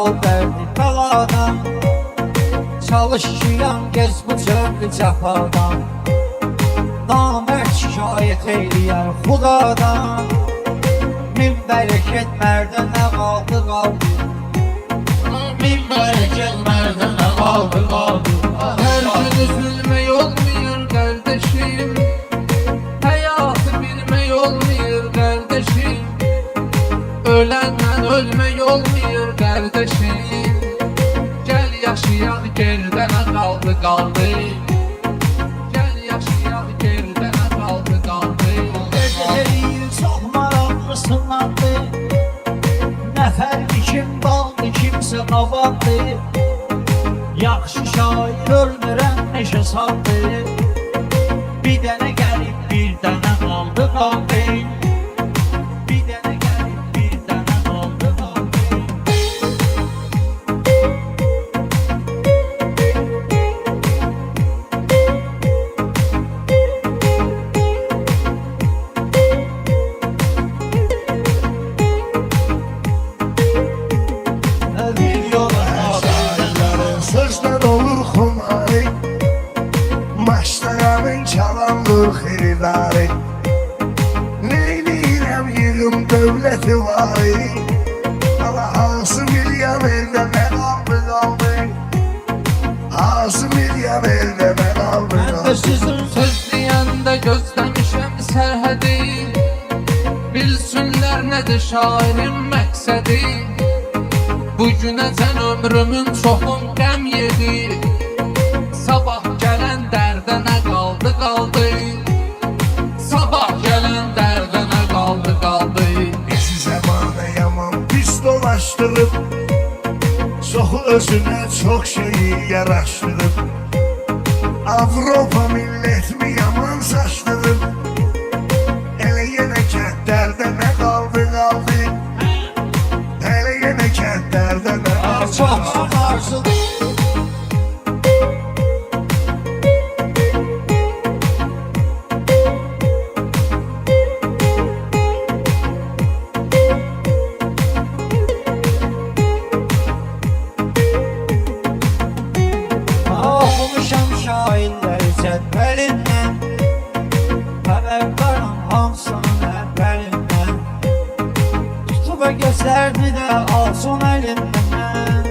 al dərdi bəladan. Çalışıyan gez bu cəvli cəfadan. Namərd şikayət eyləyər xudadan. Min bərəkət mərdə nə qaldı qaldı. Min bərəkət mərdə nə qaldı qaldı. Her gün üzülmek olmuyor kardeşim, hayatı bilmek olmuyor kardeşim, ölenden ölmek olmuyor kardeşim. Gel yaşayan geride ne kaldı kaldı, gel yaşayan geride ne kaldı kaldı. Gecələri çox maraqlı sınandı. Nə fərqi kim qaldı, kimsə qabandı. Yaxşı şair ölmürəm neşə saldı. Bir dənə gəlib bir dənə qaldı qaldı. Bir dənə gəlib bir dənə qaldı qaldı. Sözler olur xumari, Maşlayanın çalandır xeridari. Neyləyirəm yığım dövləti vari, Ala hansı milyon elde ne qaldı qaldı, Hansı milyon elde ne qaldı Mən də qaldı. sizin Söz diyende gözlemişim serhedi, bilsinler nedir şairin məqsədi. Bugünəcən ömrümün çoxum qəm yedi, sabah gələn dərdə nə qaldı qaldı, sabah gələn dərdə nə qaldı qaldı. Bizi zamanı yaman pis dolaştırıp, Soxu özünə çox şeyi yaraşdırıp, Avropa millət mi yaman saçdırıp, Elə yenə kəndlərdə nə qaldı qaldı, Elə yenə kəndlərdə nə qaldı çox qaldı. arzulu. Oxumuşam şairləri cədvəlindən, xəbərdaram hamısının əvvəlindən. Tutub gözlərini də alsın əlindən,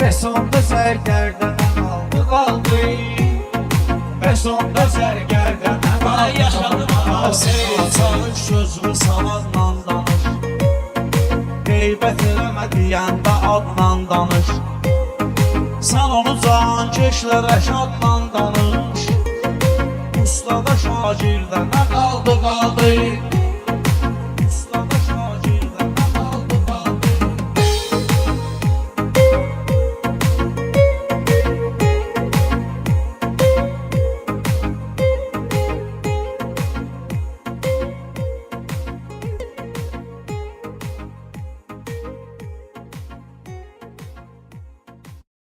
və sonda sərgərdənə qaldı qaldı. Və sonda sərgərdənə qaldı qaldı. Çalış sözümü savazla danış, qeybət eləmə deyəndə adla danış. Sən onu can keşlərə şadla danış. Ustada şagirdə nə qaldı qaldı.